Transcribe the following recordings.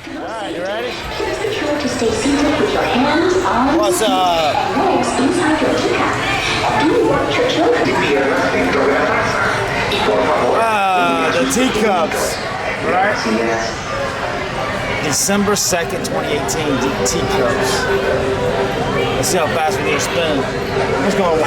Alright, you ready? Here's the cue to stay seated with your hands, arms, What's up? and legs inside your teacup. Do you want your children? The teacups. Right? December 2nd, 2018, teacups. Let's see how fast we need to spin. Let's go.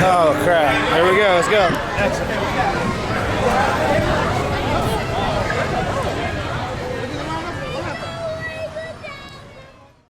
Oh crap, here we go, let's go. Excellent.